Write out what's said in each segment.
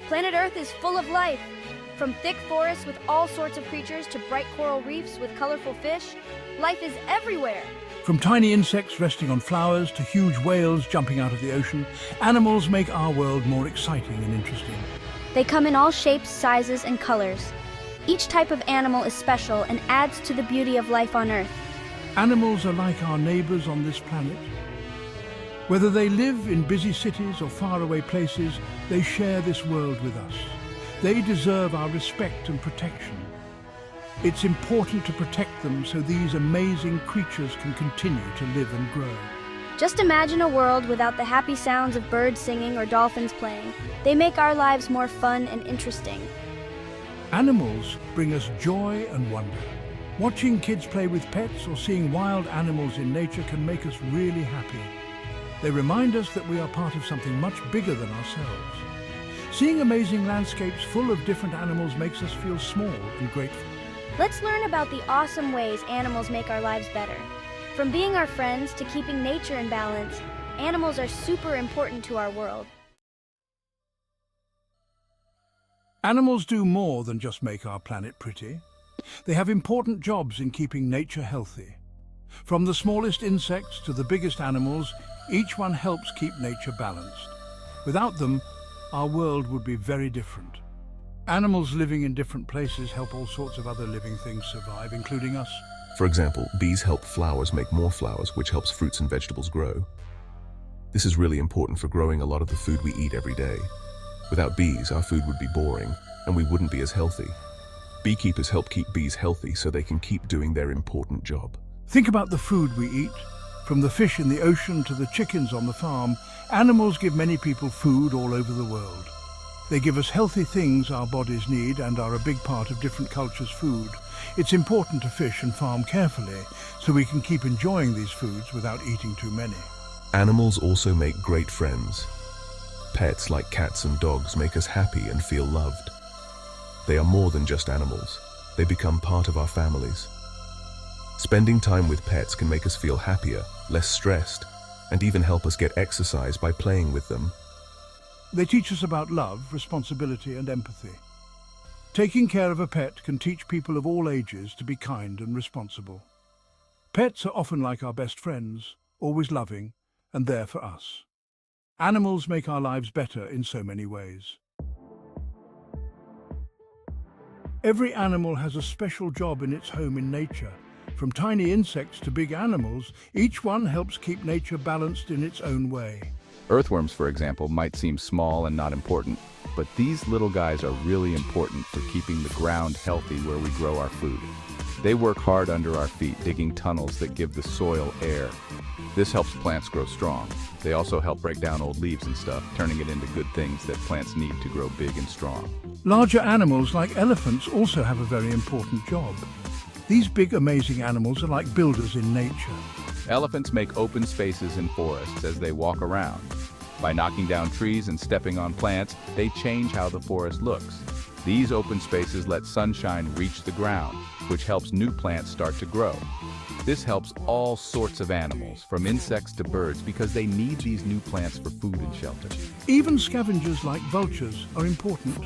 Planet Earth is full of life. From thick forests with all sorts of creatures to bright coral reefs with colorful fish, life is everywhere. From tiny insects resting on flowers to huge whales jumping out of the ocean, animals make our world more exciting and interesting. They come in all shapes, sizes, and colors. Each type of animal is special and adds to the beauty of life on Earth. Animals are like our neighbors on this planet. Whether they live in busy cities or faraway places, they share this world with us. They deserve our respect and protection. It's important to protect them so these amazing creatures can continue to live and grow. Just imagine a world without the happy sounds of birds singing or dolphins playing. They make our lives more fun and interesting. Animals bring us joy and wonder. Watching kids play with pets or seeing wild animals in nature can make us really happy. They remind us that we are part of something much bigger than ourselves. Seeing amazing landscapes full of different animals makes us feel small and grateful. Let's learn about the awesome ways animals make our lives better. From being our friends to keeping nature in balance, animals are super important to our world. Animals do more than just make our planet pretty. They have important jobs in keeping nature healthy. From the smallest insects to the biggest animals, each one helps keep nature balanced. Without them, our world would be very different. Animals living in different places help all sorts of other living things survive, including us. For example, bees help flowers make more flowers, which helps fruits and vegetables grow. This is really important for growing a lot of the food we eat every day. Without bees, our food would be boring, and we wouldn't be as healthy. Beekeepers help keep bees healthy so they can keep doing their important job. Think about the food we eat. From the fish in the ocean to the chickens on the farm, animals give many people food all over the world. They give us healthy things our bodies need and are a big part of different cultures' food. It's important to fish and farm carefully so we can keep enjoying these foods without eating too many. Animals also make great friends. Pets like cats and dogs make us happy and feel loved. They are more than just animals. They become part of our families. Spending time with pets can make us feel happier, less stressed, and even help us get exercise by playing with them. They teach us about love, responsibility, and empathy. Taking care of a pet can teach people of all ages to be kind and responsible. Pets are often like our best friends, always loving and there for us. Animals make our lives better in so many ways. Every animal has a special job in its home in nature. From tiny insects to big animals, each one helps keep nature balanced in its own way. Earthworms, for example, might seem small and not important, but these little guys are really important for keeping the ground healthy where we grow our food. They work hard under our feet, digging tunnels that give the soil air. This helps plants grow strong. They also help break down old leaves and stuff, turning it into good things that plants need to grow big and strong. Larger animals like elephants also have a very important job. These big, amazing animals are like builders in nature. Elephants make open spaces in forests as they walk around. By knocking down trees and stepping on plants, they change how the forest looks. These open spaces let sunshine reach the ground, which helps new plants start to grow. This helps all sorts of animals, from insects to birds, because they need these new plants for food and shelter. Even scavengers like vultures are important.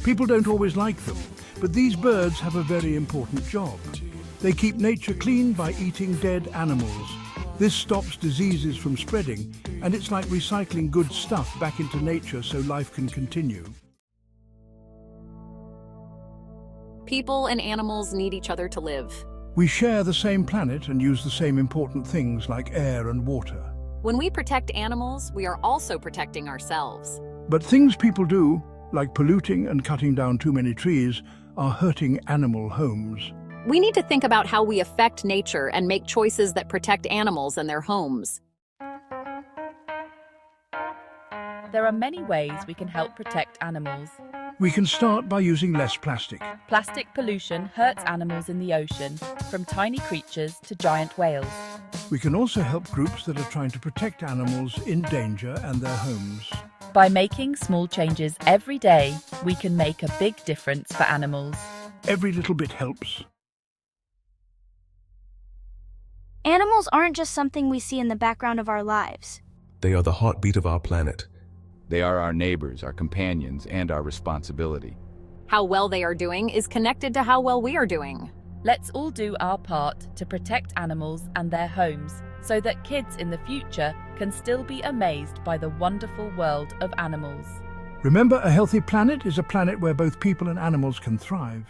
People don't always like them, but these birds have a very important job. They keep nature clean by eating dead animals. This stops diseases from spreading, and it's like recycling good stuff back into nature so life can continue. People and animals need each other to live. We share the same planet and use the same important things like air and water. When we protect animals, we are also protecting ourselves. But things people do, like polluting and cutting down too many trees, are hurting animal homes. We need to think about how we affect nature and make choices that protect animals and their homes. There are many ways we can help protect animals. We can start by using less plastic. Plastic pollution hurts animals in the ocean, from tiny creatures to giant whales. We can also help groups that are trying to protect animals in danger and their homes. By making small changes every day, we can make a big difference for animals. Every little bit helps. Animals aren't just something we see in the background of our lives. They are the heartbeat of our planet. They are our neighbors, our companions, and our responsibility. How well they are doing is connected to how well we are doing. Let's all do our part to protect animals and their homes so that kids in the future can still be amazed by the wonderful world of animals. Remember, a healthy planet is a planet where both people and animals can thrive.